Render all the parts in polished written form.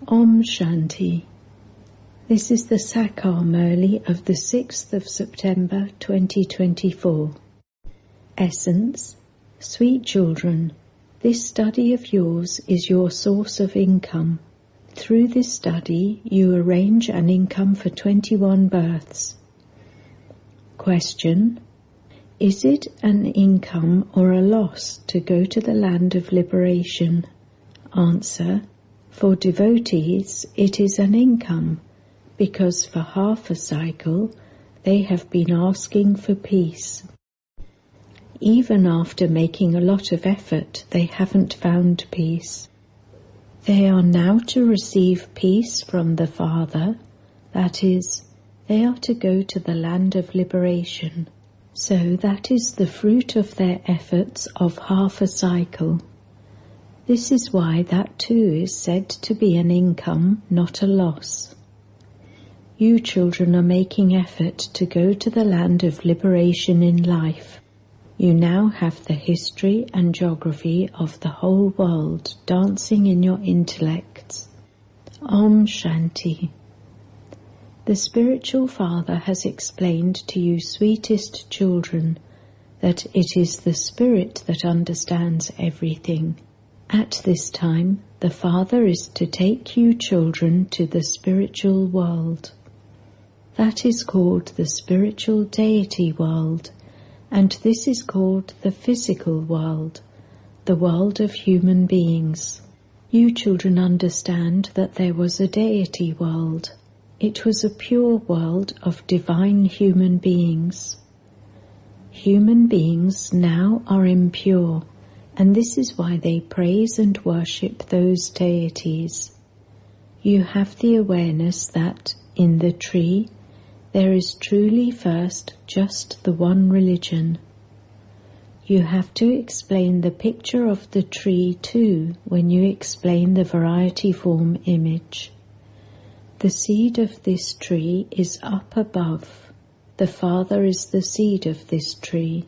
Om Shanti. This is the Sakar Murli of the 6th of September 2024. Essence: Sweet children, this study of yours is your source of income. Through this study you arrange an income for 21 births. Question: is it an income or a loss to go to the land of liberation? Answer: for devotees it is an income, because for half a cycle they have been asking for peace. Even after making a lot of effort, they haven't found peace. They are now to receive peace from the Father, that is, they are to go to the land of liberation. So that is the fruit of their efforts of half a cycle. This is why that too is said to be an income, not a loss. You children are making effort to go to the land of liberation in life. You now have the history and geography of the whole world dancing in your intellects. Om Shanti. The spiritual father has explained to you, sweetest children, that it is the spirit that understands everything. At this time, the Father is to take you children to the spiritual world. That is called the spiritual deity world, and this is called the physical world, the world of human beings. You children understand that there was a deity world. It was a pure world of divine human beings. Human beings now are impure, and this is why they praise and worship those deities. You have the awareness that, in the tree, there is truly first just the one religion. You have to explain the picture of the tree too when you explain the variety form image. The seed of this tree is up above. The Father is the seed of this tree.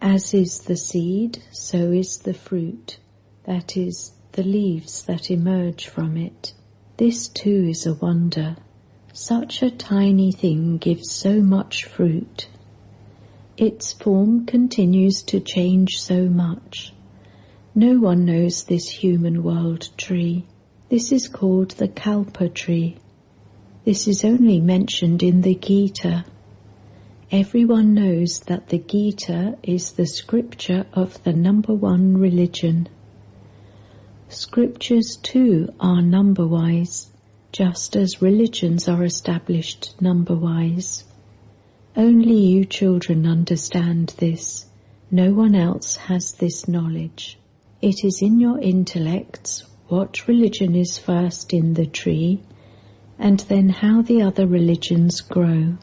As is the seed, so is the fruit, that is, the leaves that emerge from it. This too is a wonder. Such a tiny thing gives so much fruit. Its form continues to change so much. No one knows this human world tree. This is called the Kalpa tree. This is only mentioned in the Gita. Everyone knows that the Gita is the scripture of the number one religion. Scriptures too are number-wise, just as religions are established number-wise. Only you children understand this. No one else has this knowledge. It is in your intellects what religion is first in the tree, and then how the other religions grow.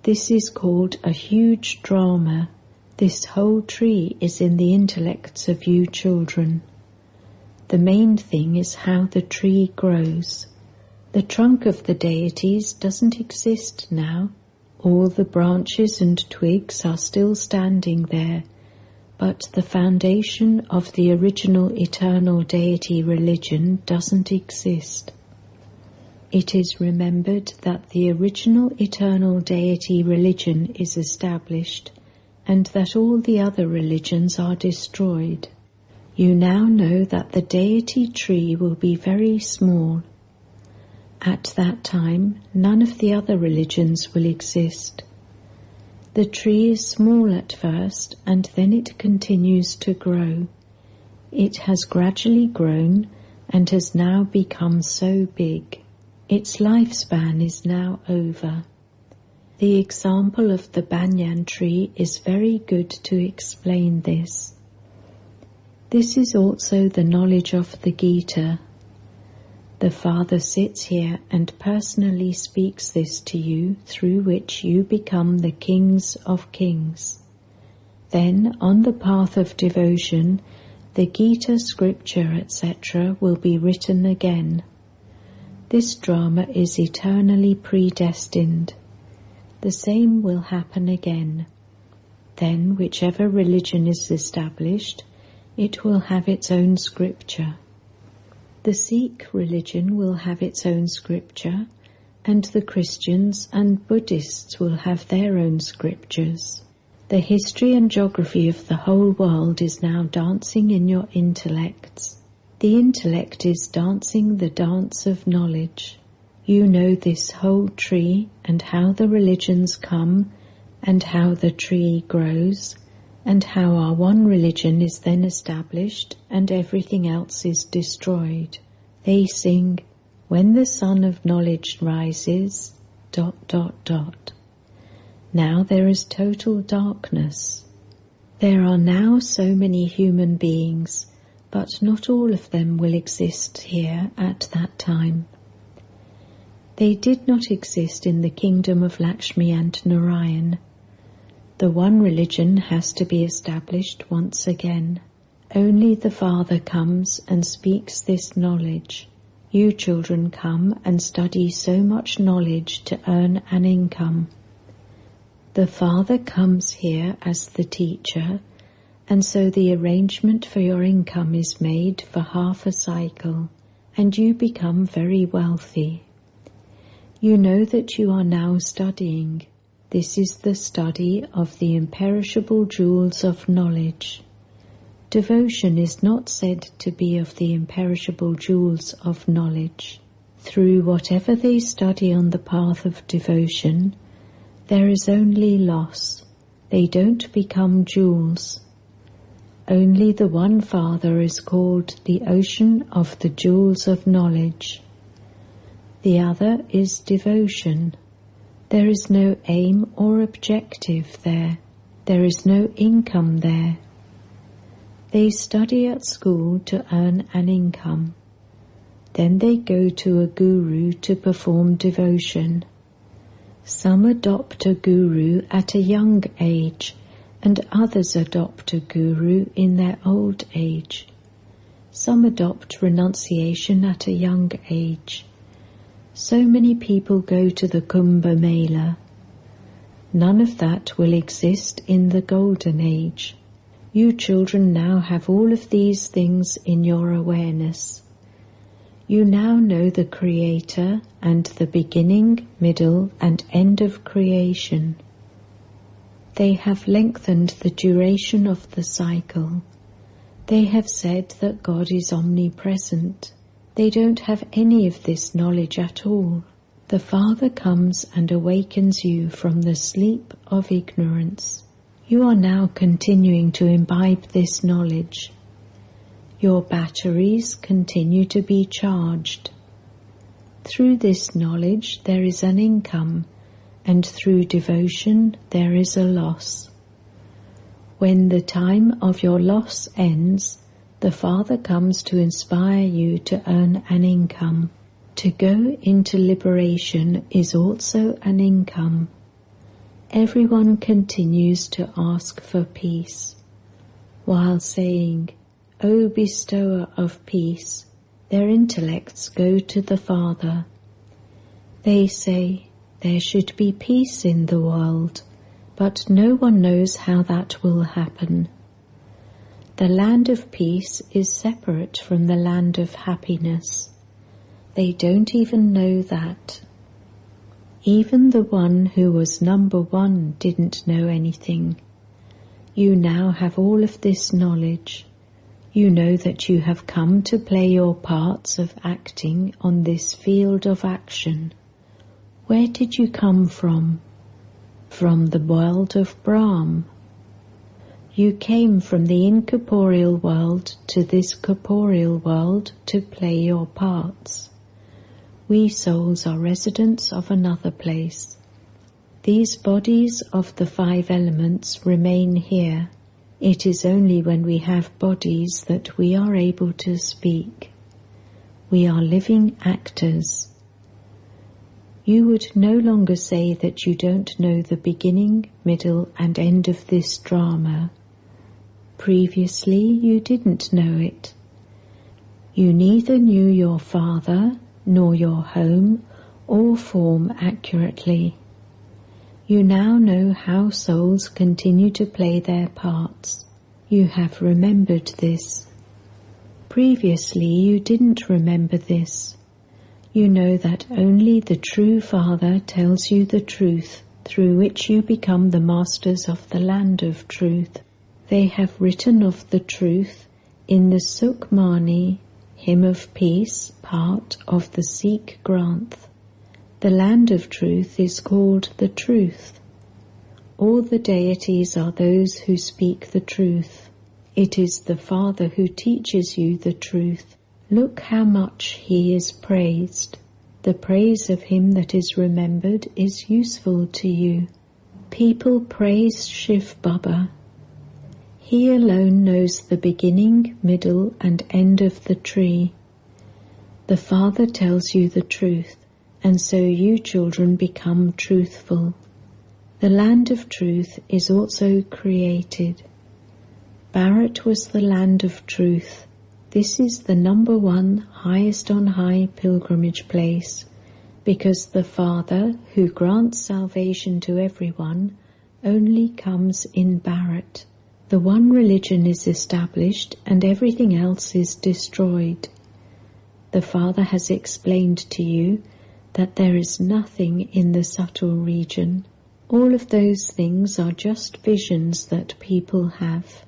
This is called a huge drama. This whole tree is in the intellects of you children. The main thing is how the tree grows. The trunk of the deities doesn't exist now. All the branches and twigs are still standing there, but the foundation of the original eternal deity religion doesn't exist. It is remembered that the original eternal deity religion is established and that all the other religions are destroyed. You now know that the deity tree will be very small. At that time, none of the other religions will exist. The tree is small at first and then it continues to grow. It has gradually grown and has now become so big. Its lifespan is now over. The example of the banyan tree is very good to explain this. This is also the knowledge of the Gita. The Father sits here and personally speaks this to you, through which you become the kings of kings. Then, on the path of devotion, the Gita scripture, etc., will be written again. This drama is eternally predestined. The same will happen again. Then, whichever religion is established, it will have its own scripture. The Sikh religion will have its own scripture, and the Christians and Buddhists will have their own scriptures. The history and geography of the whole world is now dancing in your intellects. The intellect is dancing the dance of knowledge. You know this whole tree and how the religions come and how the tree grows and how our one religion is then established and everything else is destroyed. They sing, "When the sun of knowledge rises, ... Now there is total darkness. There are now so many human beings, but not all of them will exist here at that time. They did not exist in the kingdom of Lakshmi and Narayan. The one religion has to be established once again. Only the Father comes and speaks this knowledge. You children come and study so much knowledge to earn an income. The Father comes here as the teacher, and so the arrangement for your income is made for half a cycle, and you become very wealthy. You know that you are now studying. This is the study of the imperishable jewels of knowledge. Devotion is not said to be of the imperishable jewels of knowledge. Through whatever they study on the path of devotion, there is only loss. They don't become jewels. Only the one Father is called the ocean of the jewels of knowledge. The other is devotion. There is no aim or objective there. There is no income there. They study at school to earn an income. Then they go to a guru to perform devotion. Some adopt a guru at a young age, and others adopt a guru in their old age. Some adopt renunciation at a young age. So many people go to the Kumbh Mela. None of that will exist in the Golden Age. You children now have all of these things in your awareness. You now know the Creator and the beginning, middle, and end of creation. They have lengthened the duration of the cycle. They have said that God is omnipresent. They don't have any of this knowledge at all. The Father comes and awakens you from the sleep of ignorance. You are now continuing to imbibe this knowledge. Your batteries continue to be charged. Through this knowledge there is an income, and through devotion there is a loss. When the time of your loss ends, the Father comes to inspire you to earn an income. To go into liberation is also an income. Everyone continues to ask for peace, while saying, "O bestower of peace," their intellects go to the Father. They say, "There should be peace in the world," but no one knows how that will happen. The land of peace is separate from the land of happiness. They don't even know that. Even the one who was number one didn't know anything. You now have all of this knowledge. You know that you have come to play your parts of acting on this field of action. Where did you come from? From the world of Brahm. You came from the incorporeal world to this corporeal world to play your parts. We souls are residents of another place. These bodies of the 5 elements remain here. It is only when we have bodies that we are able to speak. We are living actors. You would no longer say that you don't know the beginning, middle, and end of this drama. Previously you didn't know it. You neither knew your Father, nor your home, or form accurately. You now know how souls continue to play their parts. You have remembered this. Previously you didn't remember this. You know that only the true Father tells you the truth, through which you become the masters of the land of truth. They have written of the truth in the Sukhmani, Hymn of Peace, part of the Sikh Granth. The land of truth is called the truth. All the deities are those who speak the truth. It is the Father who teaches you the truth. Look how much he is praised. The praise of him that is remembered is useful to you. People praise Shiv Baba. He alone knows the beginning, middle, and end of the tree. The Father tells you the truth, and so you children become truthful. The land of truth is also created. Bharat was the land of truth. This is the number one highest on high pilgrimage place, because the Father, who grants salvation to everyone, only comes in Bharat. The one religion is established and everything else is destroyed. The Father has explained to you that there is nothing in the subtle region. All of those things are just visions that people have.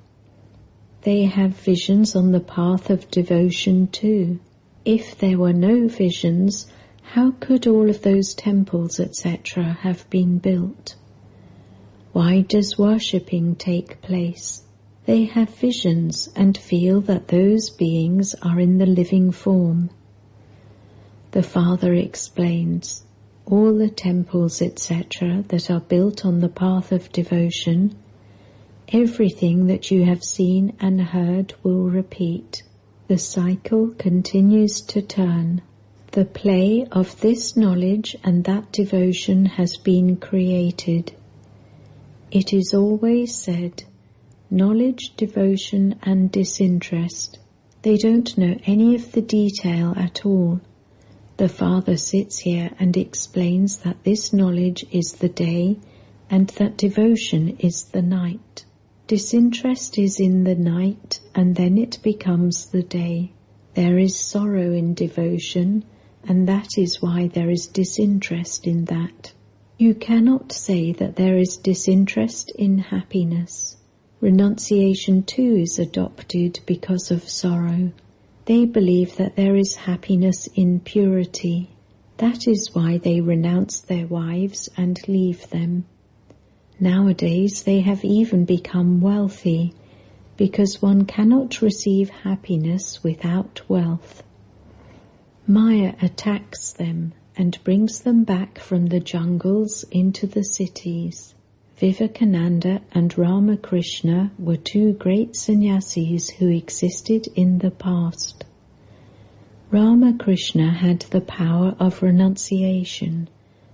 They have visions on the path of devotion too. If there were no visions, how could all of those temples, etc., have been built? Why does worshipping take place? They have visions and feel that those beings are in the living form. The Father explains, all the temples, etc., that are built on the path of devotion, everything that you have seen and heard will repeat. The cycle continues to turn. The play of this knowledge and that devotion has been created. It is always said, knowledge, devotion, and disinterest. They don't know any of the detail at all. The Father sits here and explains that this knowledge is the day and that devotion is the night. Disinterest is in the night and then it becomes the day. There is sorrow in devotion, and that is why there is disinterest in that. You cannot say that there is disinterest in happiness. Renunciation too is adopted because of sorrow. They believe that there is happiness in purity. That is why they renounce their wives and leave them. Nowadays they have even become wealthy, because one cannot receive happiness without wealth. Maya attacks them and brings them back from the jungles into the cities. Vivekananda and Ramakrishna were two great sannyasis who existed in the past. Ramakrishna had the power of renunciation,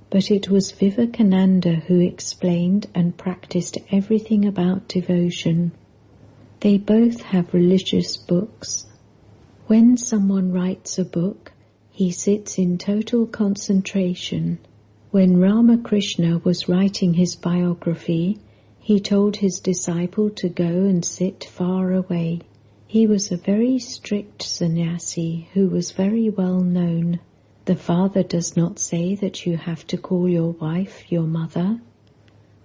but it was Vivekananda who explained and practiced everything about devotion. They both have religious books. When someone writes a book, he sits in total concentration. When Ramakrishna was writing his biography, he told his disciple to go and sit far away. He was a very strict sannyasi who was very well known. The Father does not say that you have to call your wife your mother.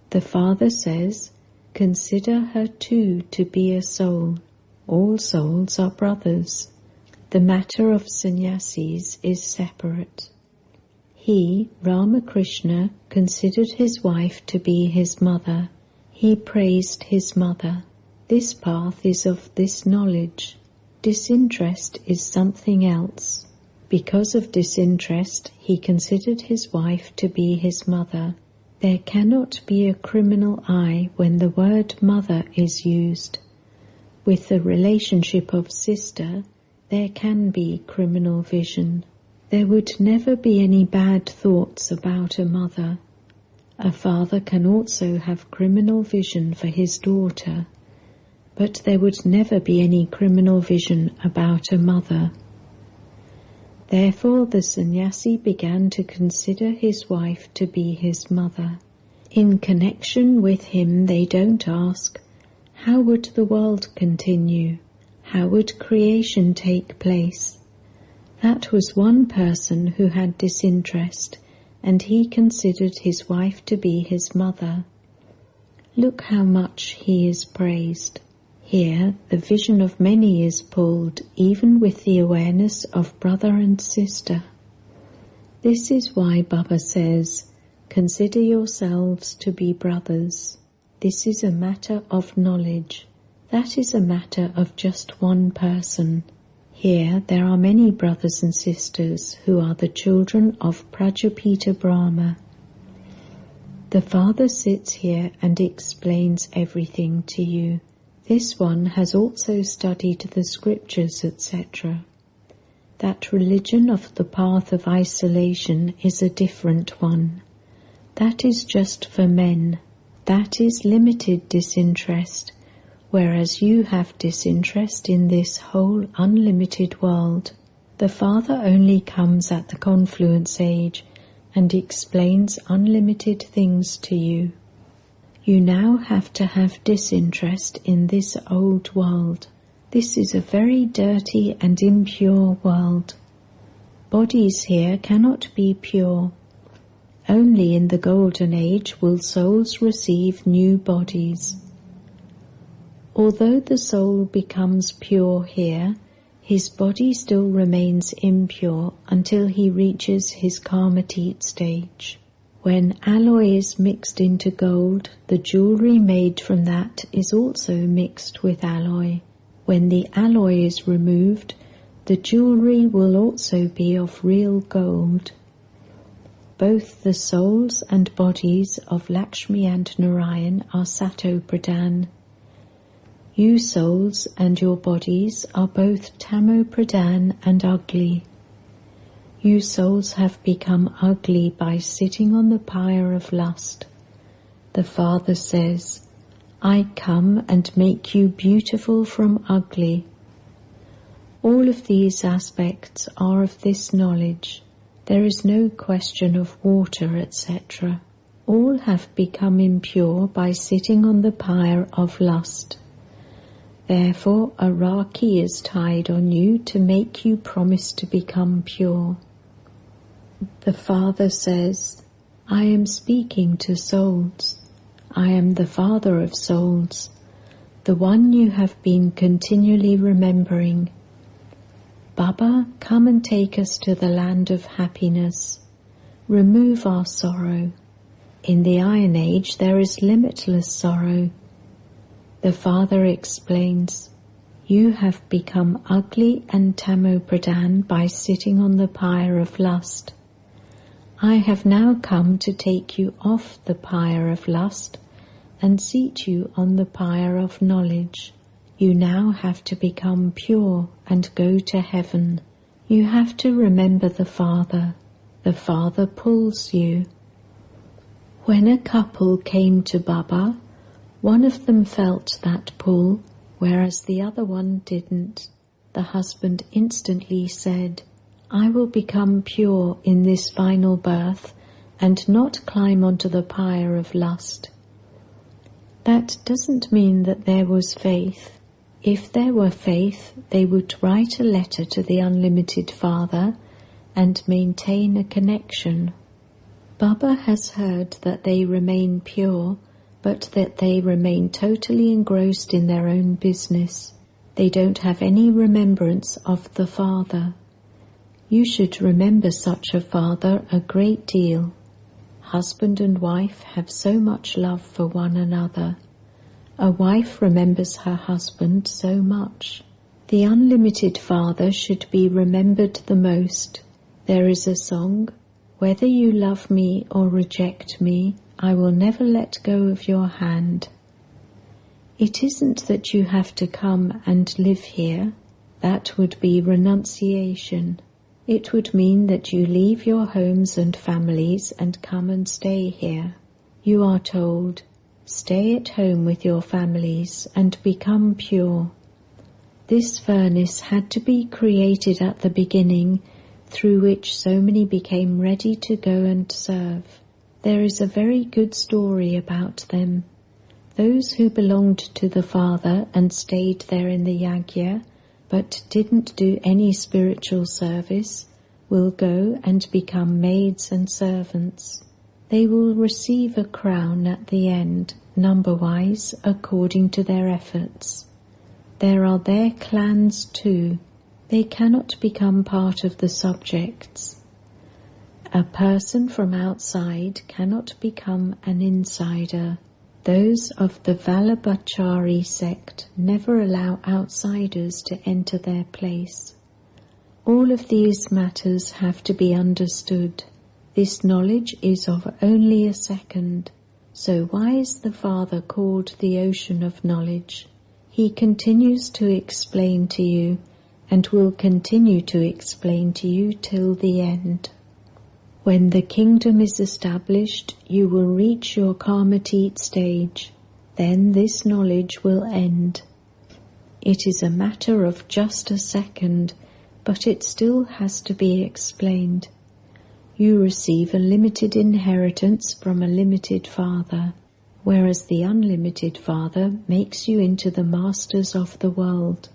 The Father says, consider her too to be a soul. All souls are brothers. The matter of sannyasis is separate. He, Ramakrishna, considered his wife to be his mother. He praised his mother. This path is of this knowledge. Disinterest is something else. Because of disinterest, he considered his wife to be his mother. There cannot be a criminal eye when the word mother is used. With the relationship of sister, there can be criminal vision. There would never be any bad thoughts about a mother. A father can also have criminal vision for his daughter, but there would never be any criminal vision about a mother. Therefore the sannyasi began to consider his wife to be his mother. In connection with him they don't ask, how would the world continue? How would creation take place? That was one person who had disinterest, and he considered his wife to be his mother. Look how much he is praised. Here the vision of many is pulled, even with the awareness of brother and sister. This is why Baba says, consider yourselves to be brothers. This is a matter of knowledge. That is a matter of just one person. Here there are many brothers and sisters who are the children of Prajapita Brahma. The Father sits here and explains everything to you. This one has also studied the scriptures, etc. That religion of the path of isolation is a different one. That is just for men. That is limited disinterest, whereas you have disinterest in this whole unlimited world. The Father only comes at the confluence age and explains unlimited things to you. You now have to have disinterest in this old world. This is a very dirty and impure world. Bodies here cannot be pure. Only in the golden age will souls receive new bodies. Although the soul becomes pure here, his body still remains impure until he reaches his Karmatit stage. When alloy is mixed into gold, the jewellery made from that is also mixed with alloy. When the alloy is removed, the jewellery will also be of real gold. Both the souls and bodies of Lakshmi and Narayan are Sato Pradhan. You souls and your bodies are both Tamo Pradhan and ugly. You souls have become ugly by sitting on the pyre of lust. The Father says, I come and make you beautiful from ugly. All of these aspects are of this knowledge. There is no question of water, etc. All have become impure by sitting on the pyre of lust. Therefore a Rakhi is tied on you to make you promise to become pure. The Father says, I am speaking to souls. I am the Father of souls, the one you have been continually remembering. Baba, come and take us to the land of happiness. Remove our sorrow. In the Iron Age there is limitless sorrow. The Father explains, you have become ugly and Tamo Pradhan by sitting on the pyre of lust. I have now come to take you off the pyre of lust and seat you on the pyre of knowledge. You now have to become pure and go to heaven. You have to remember the Father. The Father pulls you. When a couple came to Baba, one of them felt that pull, whereas the other one didn't. The husband instantly said, I will become pure in this final birth and not climb onto the pyre of lust. That doesn't mean that there was faith. If there were faith, they would write a letter to the Unlimited Father and maintain a connection. Baba has heard that they remain pure, but that they remain totally engrossed in their own business. They don't have any remembrance of the Father. You should remember such a father a great deal. Husband and wife have so much love for one another. A wife remembers her husband so much. The Unlimited Father should be remembered the most. There is a song, whether you love me or reject me, I will never let go of your hand. It isn't that you have to come and live here. That would be renunciation. It would mean that you leave your homes and families and come and stay here. You are told, stay at home with your families and become pure. This furnace had to be created at the beginning, through which so many became ready to go and serve. There is a very good story about them. Those who belonged to the Father and stayed there in the Yagya but didn't do any spiritual service will go and become maids and servants. They will receive a crown at the end, number-wise, according to their efforts. There are their clans too. They cannot become part of the subjects. A person from outside cannot become an insider. Those of the Vallabhachari sect never allow outsiders to enter their place. All of these matters have to be understood. This knowledge is of only a second. So why is the Father called the ocean of knowledge? He continues to explain to you and will continue to explain to you till the end. When the kingdom is established, you will reach your Karmatit stage. Then this knowledge will end. It is a matter of just a second, but it still has to be explained. You receive a limited inheritance from a limited Father, whereas the unlimited Father makes you into the masters of the world.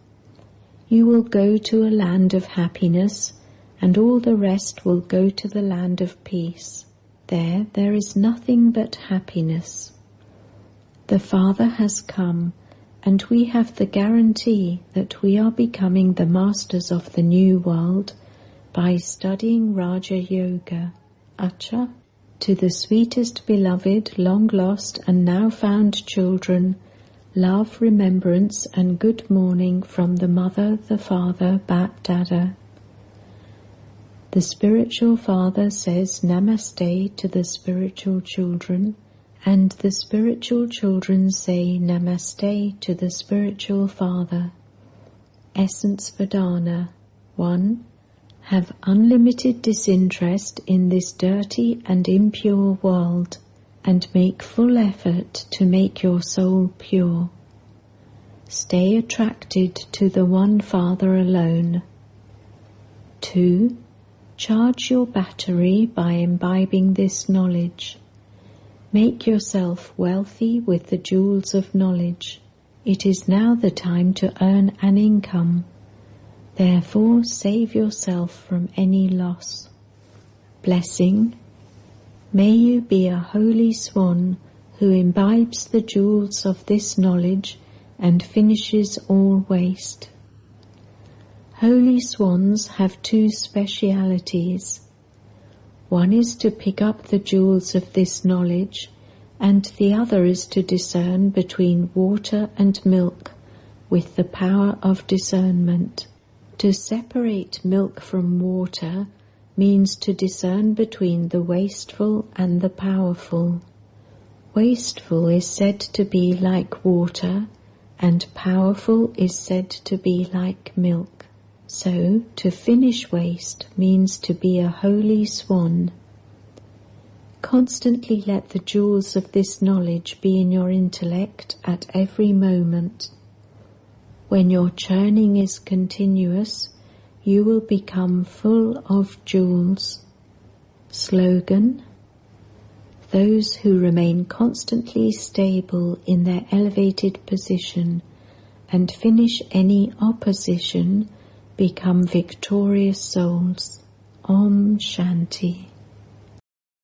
You will go to a land of happiness, and all the rest will go to the land of peace. There is nothing but happiness. The Father has come, and we have the guarantee that we are becoming the masters of the new world by studying Raja Yoga. Acha, to the sweetest beloved, long lost and now found children, love, remembrance and good morning from the Mother, the Father, Bap Dada. The spiritual father says Namaste to the spiritual children, and the spiritual children say Namaste to the spiritual father. Essence Vedana. 1. Have unlimited disinterest in this dirty and impure world, and make full effort to make your soul pure. Stay attracted to the one Father alone. 2. Charge your battery by imbibing this knowledge. Make yourself wealthy with the jewels of knowledge. It is now the time to earn an income. Therefore, save yourself from any loss. Blessing. May you be a holy swan who imbibes the jewels of this knowledge and finishes all waste. Holy swans have two specialities. One is to pick up the jewels of this knowledge, and the other is to discern between water and milk with the power of discernment. To separate milk from water means to discern between the wasteful and the powerful. Wasteful is said to be like water, and powerful is said to be like milk. So, to finish waste means to be a holy swan. Constantly let the jewels of this knowledge be in your intellect at every moment. When your churning is continuous, you will become full of jewels. Slogan. Those who remain constantly stable in their elevated position and finish any opposition become victorious souls. Om Shanti.